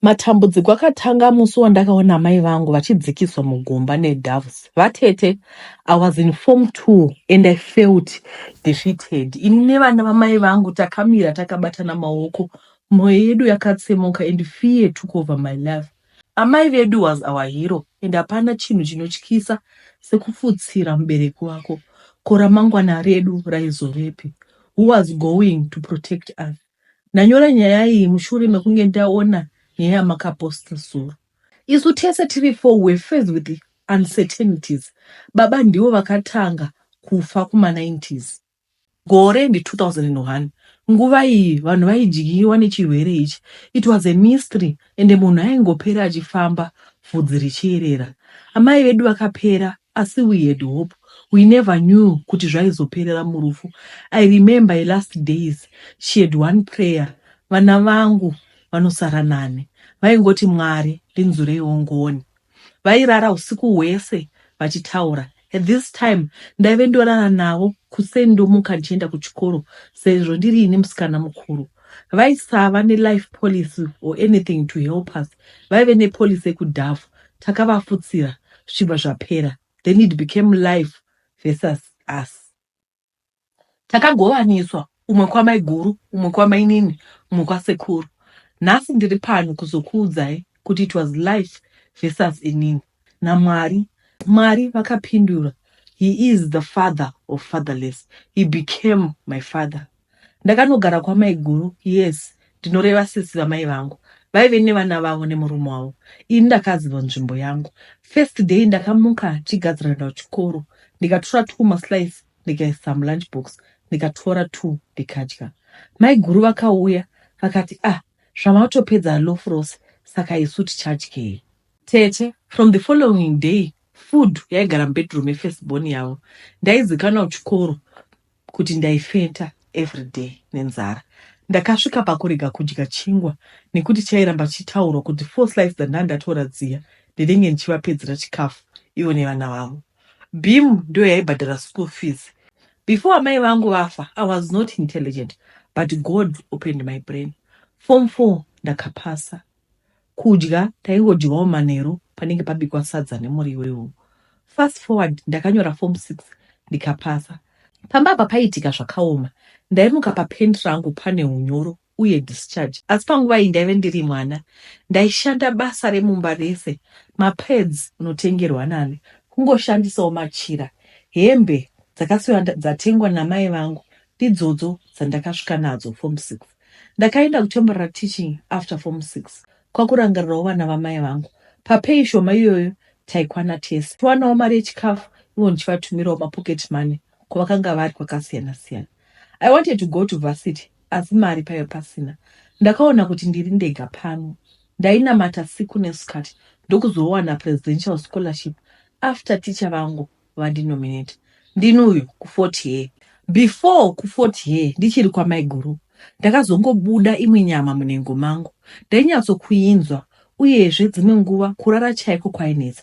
Matambudziko akatanga musi wandakaona mai vangu vachidzikiswa mugomba nedoves. Vatete, I was in form 2 and I felt defeated. Ini nevana vamai vangu takamira takabatana maoko. Mwoyo yedu yakatsemuka and fear took over my life. Amai vedu was our hero and hapana chinhu chinotyisa sekufutsira mubereki wako. Ko ramangwana redu raizovepi? Who was going to protect us? Nanyora nyaya iyi mushure mekunge ndaona nyaya makaposta sura. Isu tese tiri 4 were faced with the uncertainties. Baba ndivo vakatanga kufa kuma-90s. Gore ndi 2001. Nguva iyi vanhu vaidyiwa nechirwere ichi. It was a mystery and munhu aingopera achifamba vhudzi richierera. Amai vedu vakapera asi we had hope. We never knew kuti zvaizoperera murufu. I remember her last days. She had one prayer. Vana vangu vanosara nane. Vaingoti Mwari ndinzureiwo ngoni. Vairara usiku hwese vachitaura. At this time, ndaive ndorara navo kusendomuka ndichienda kuchikoro sezvo ndiri ini musikana mukuru. Vaisava ne-life policy or anything to help us. Vaive nepolicy ekudhafu. Takavafutsira zvibva zvapera. Then it became life versus us. Takangovaniswa umwe kwamai guru, umwe kwamainini, umwe kwasekuru. Nhasi ndiri pano kuzokuudzai kuti it was life versus inini. Mwari vakapindura. He is the father of fatherless. He became my father. Ndakanogara kwamai guru, yes, ndinoreva sisi vamai vangu. Vaive nevana vavo nemurume wavo. Ini ndakaziva nzvimbo yangu. First day ndakamuka chigadzira kuenda kuchikoro. Ndikatora 2 maslice, ndikaisa mulunchbox, ndikatora 2 ndikadya. Mai guru vakauya, vakati, zvamatopedza loaf rose, saka isu tichadyei. Tete, from the following day, food yaigara mubedroom yefirstborn yavo. Ndaizikanwa kuchikoro kuti ndaifenta everyday nenzara. Ndakasvika pakurega kudya chingwa nekuti chairamba chitaurwa kuti 4 slices dzandandatora dziya ndinenge ndichivapedzera chikafu ivo nevana vavo. Bim ndio yaibhadhara school fees. Before amai vangu vafa, I was not intelligent, but God opened my brain. Form 4 ndakapasa. Kudya taingodyiwawo manheru panenge pabikwa sadza nemuriwo iwowo. Fast forward ndakanyora form 6 ndikapasa. Pamba apa paitika zvakaoma. Ndaimuka papendi rangu pane unyoro uye discharge. Asi panguva iyi ndaive ndiri mwana. Ndaishanda basa remumba rese. Mapads unotengerwa nani. Kungoshandisawo machira. Hembe dzakasiyiwa dzatengwa namai vangu ndidzodzo dzandakasvika nadzo form 6. Ndakaenda kutemporary teaching after form 6. Kwakurangarirawo vana vamai vangu. Papei shoma iyoyo taikwana tese. Tiwanawo mari yechikafu ivo ndichivatumirawo mapocket money kwavakanga vari kwakasiyana siyana. I wanted to go to varsity asi mari paive pasina. Ndakaona kuti ndiri ndega pano. Ndainamata siku nesikati ndokuzowana presidential scholarship after teacher vangu vandinominate. Ndinuyu ku40 year. Before ku40 year ndichiri kwamai guru. Ndakazongobuda imwe nyama munengo mangu. Ndainyatsokuinzwa uyezve dzimwe nguva kurara chaiko kwainetsa.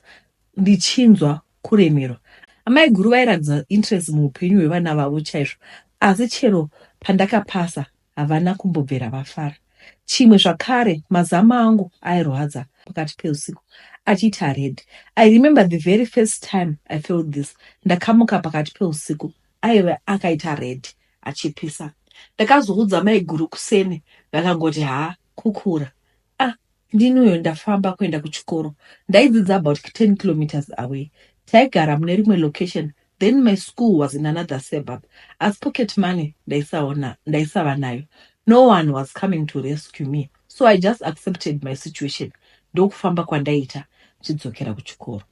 Ndichinzwa kuremerwa. Amai guru vairatidza interest muupenyu hwevana vavo chaizvo. Asi chero pandakapasa havana kumbobvera vafara. Chimwe zvakare mazamu angu airwadza pakati peusiku achiti haredhi. I remember the very first time I felt this. Ndakamuka pakati peusiku aive akaita redhi achipisa. Ndakazoudza mai guru kuseni vakangoti kukura. Ndinuyo ndafamba kuenda kuchikoro. Ndaidzidza about 10 kilometers away. Taigara mune rimwe location. Then my school was in another suburb. As pocket money, ndaisava nayo. No one was coming to rescue me. So I just accepted my situation. Ndokufamba kwandaita chidzokera kuchikoro.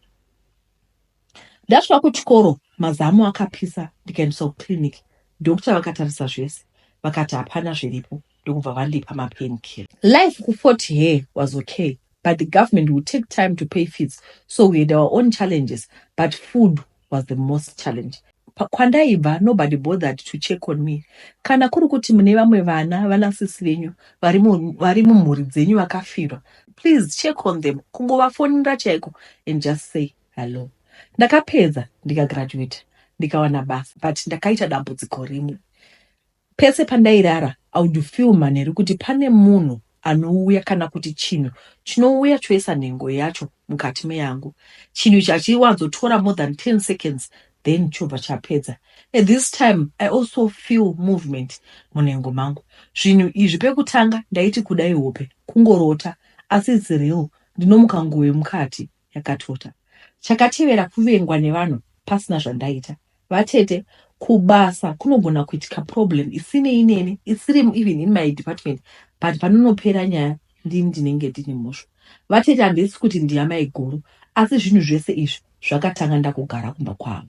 Ndasvika kuchikoro, mazamu akapisa, ndikaendeswa kuclinic. Doctor vakatarisa zvese, vakati hapana zviripo, ndokubva vandipa mapainkiller. Life ku40 year was okay, but the government would take time to pay fees. So we had our own challenges, but food was the most challenge. Kwandaibva, nobody bothered to check on me. Kana kuri kuti mune vamwe vana sisi venyu vari mumhuri dzenyu vakafirwa, please check on them. Kungovafonera chaiko and just say hello. Ndakapedza ndikagraduate, ndikawana basa, but ndakaita dambudziko rimwe. Pese pandairara, I would feel manheru kuti pane munhu anouya kana kuti chinhu chinouya choisa nhengo yacho mukati meyangu. Chinhu chachiwanzotora more than 10 seconds then chobva chapedza. At this time I also feel movement munhengo mangu. Zvinhu izvi pekutanga ndaiti kudai hope kungorota, asi it's real. Ndinomuka nguo yemukati yakatota. Chakatevera kuvengwa nevanhu pasina zvandaita. Vatete, kubasa kunogona kuitika problem isinei neni, isiri even in my department, but panonopera nyaya ndini ndinenge ndine mhosva. Vatete handisi kuti ndiyamai guru, asi zvinhu zvese izvi zvakatanga ndakugara kumba kwavo.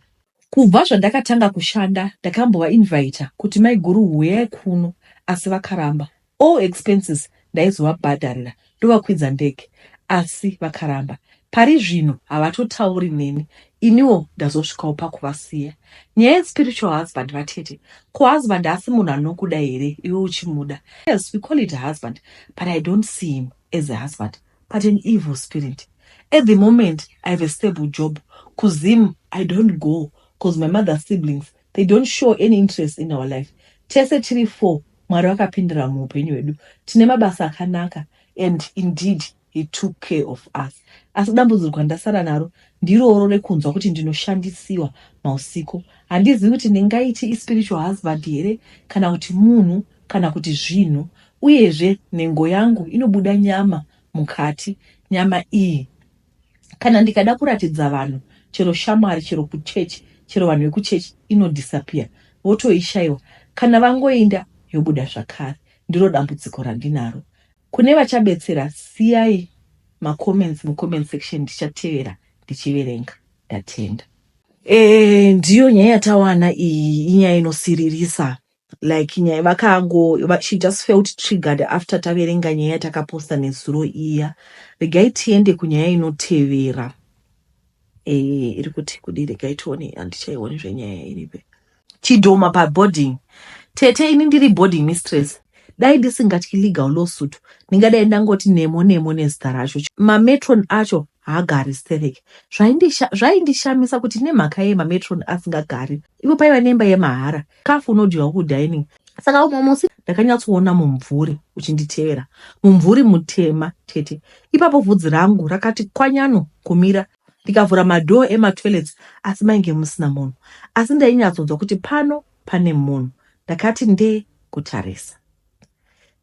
Kubva zvandakatanga kushanda ndakambova invita kuti mai guru huyai kuno, asi vakaramba. All expenses ndaizovabhadharira ndovakwidza ndege, asi vakaramba. Pari zvino havatotauri neni, iniwo ndazosvikawo pakuvasiya. Nyaya spiritual husband vatete, kuhusband asi munhu anokuda here iwe uchimuda? Yes, we call it a husband, but I don't see him as a husband, but an evil spirit. At the moment, I have a stable job. Kuzim, I don't go, because my mother's siblings, they don't show any interest in our life. Tese tiri 4, Mwari vakapindira muupenyu hwedu. Tine mabasa akanaka, and indeed, he took care of us. Asi dambudziko ndasara naro ndiroro rekunzwa kuti ndinoshandisiwa mausiku. Handizivi kuti ndingaiti ispiritual husband here, kana kuti munhu, kana kuti zvinhu. Uyezve nhengo yangu inobuda nyama mukati. Nyama iyi kana ndikada kuratidza vanhu, chero shamwari, chero kuchechi, chero vanhu vekuchechi, inodisappear, votoishayiwa. Kana vangoenda yobuda zvakare. Ndiro dambudziko randinaro. Kune vachabetsera, siyai macomments mucomment section, ndichatevera ndichiverenga. Ndatenda. Ndiyo nyaya yatawana iyi, inyaya inosiririsa. Like nyaya she just felt triggered after taverenga nyaya yatakaposta nezuro iya. Regai tiende kunyaya inotevera. Iri kuti kudii, regai tione, handichaioni zvenyaya iripe. Chidhoma paboarding. Tete, ini ndiri boarding mistress. Dai ndisingatyi legal lawsuit, ndingadai ndangoti nemo nezita racho. Mametron acho haagari stereke. Zvaindishamisa kuti nemhaka yemametron asingagari, ivo paiva nemba yemahara, kafu unodyiwa kudining. Saka umwe musi ndakanyatsoona mumvuri uchinditevera. Mumvuri mutema tete. Ipapo vhudzi rangu rakati kwanyano kumira. Ndikavhura madhoo ematoilets, asi mainge musina munhu. Asi ndainyatsonzwa kuti pano pane munhu. Ndakati ndee kutarisa.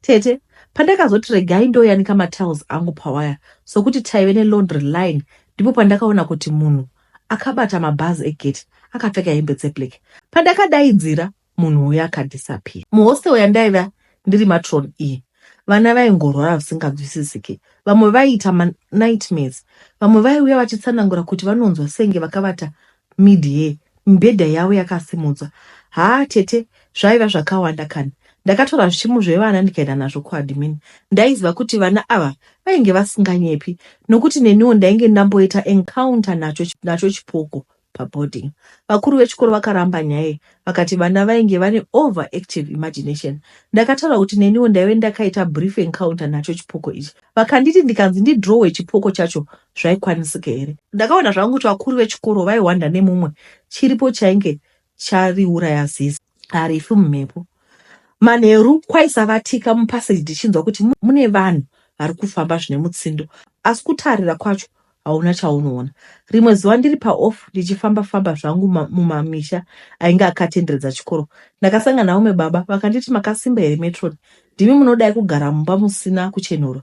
Tete, pandakazoti regai ndoyanika matiles angu pawaya, sokuti taive nelaundry line, ndipo pandakaona kuti munhu akabata mabhazi egate, akapfeka hembe dzeblack. Pandakadaidzira, munhu uya akadisappear. Muhostel yandaiva ndiri matron iyi, vana vaingorwara zvisinganzwisisiki. Vamwe vaiita nightmares. Vamwe vaiuya vachitsanangura kuti vanonzwa senge vakavata mid-air, mibhedha yavo yakasimudzwa. Tete, zvaiva zvakawanda kani. Ndakatora zvichimu zvevana ndikaenda nazvo kuadmin. Ndaiziva kuti vana ava vainge vasinganyepi, nokuti neniwo ndainge ndamboita encounter nacho chipoko paboarding. Vakuru vechikoro vakaramba nyaya, vakati vana vainge vane overactive imagination. Ndakataura kuti neniwo ndaive ndakaita brief encounter nacho chipoko ichi. Vakanditi ndikanzi ndidrowe chipoko chacho zvaikwanisika here. Ndakaona zvangu kuti vakuru vechikoro vaihwanda nemumwe chiripo chainge chariuraya zizi. Harifu mumhepo. Manheru kwaisavatika mupaseji ndichinzwa kuti mune vanhu vari kufamba zvine mutsindo, asi kutarira kwacho hauna chaunoona. Rimwe zuva ndiri paoff ndichifamba zvangu mumamisha ainge akatenderedza chikoro, ndakasangana naumwe baba, vakanditi makasimba here metron, ndimi munodai kugara mumba musina kuchenura.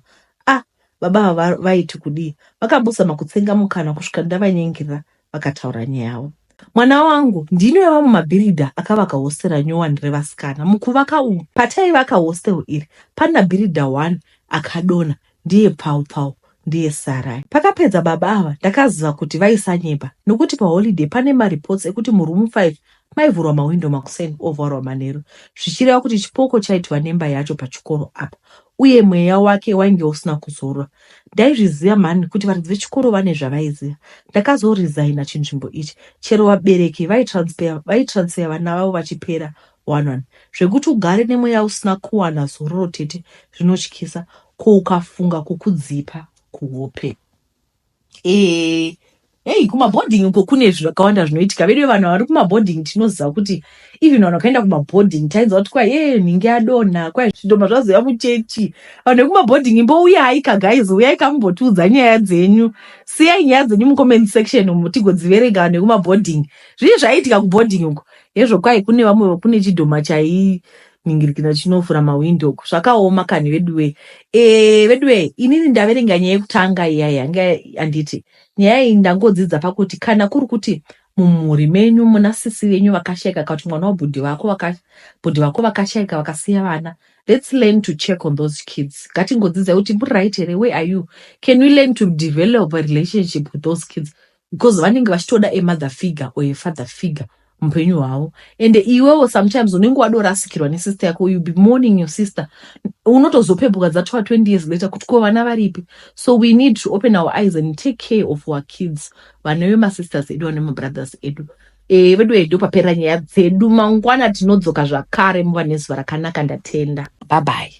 Baba vaiti kudii, vakabusa makutsenga mukana kusvika ndavanyengera, vakataura nyaya yavo. Mwana wangu ndino yava mumabhiridha akavaka hostera nyowani revasikana. Mukuvaka umu, pataivaka hostel iri, pana bhiridha 1 akadona, ndiye Pau, ndiye Sarai. Pakapedza baba ava, ndakaziva kuti vaisanyeba, nokuti paholiday pane maripots ekuti murumu 5 maivhurwa mawindo makuseni ovharwa manheru, zvichireva kuti chipoko chaitwa nemba yacho pachikoro apa, uye mweya wake wainge usina kuzorwa. Ndaizviziva mani kuti varidzi vechikoro vane zvavaiziva. Ndakazoresigna chinzvimbo ichi, chero vabereki vaitransfer vana vavo vachipera 1-1. Zvekuti ugare nemweya usina kuwana zororo tete, zvinotyisa, ko ukafunga kukudzipa kuhope. Hey, kumabhodhingi uko kune zvakawanda zvinoitika. Vedu vanhu vari kumabhodhingi tinoziva kuti even vanhu vakaenda kumabhodhingi tainzwa kuti kwai nhingi yadonha, kwai zvidhoma zvazoya muchechi. Vanhu vekumabhodhingi mbouyai guys, uyai kamumbotiudza nyaya dzenyu. Siyai nyaya dzenyu mucomment section umo tigodziverenga vanhu vekumabhodhingi. Zvii zvaiitika kubhodhingi uko? Hezvo kwai kune vamwe kune chidhoma chainingirikira chinovhura mawindo. Zvakaoma kani veduwe. Veduwe, inini ndaverenga nyaya yekutanga iya yanga anditi. Nyaya iyi ndangodzidza pakuti kana kuri kuti mumhuri menyu muna sisi venyu vakashayika kuti mwana wabhudhi vako vakashayika vakasiya vana, let's learn to check on those kids. Ngatingodzidza kuti muri right here, where are you? Can we learn to develop a relationship with those kids? Because vanenge vachitoda a mother figure or a father figure mupenyu hwavo. And iwewo sometimes unenge wadorasikirwa nesister yako, you be mourning your sister. Unotozopepuka dzatova 20 years later kuti ko vana varipi. So we need to open our eyes and take care of our kids. Vana vemasisters edu vana mabrothers edu. Vedu edu papera nyaya dzedu. Mangwana tinodzoka zvakare muva nezuva rakanaka, ndatenda. Bye bye.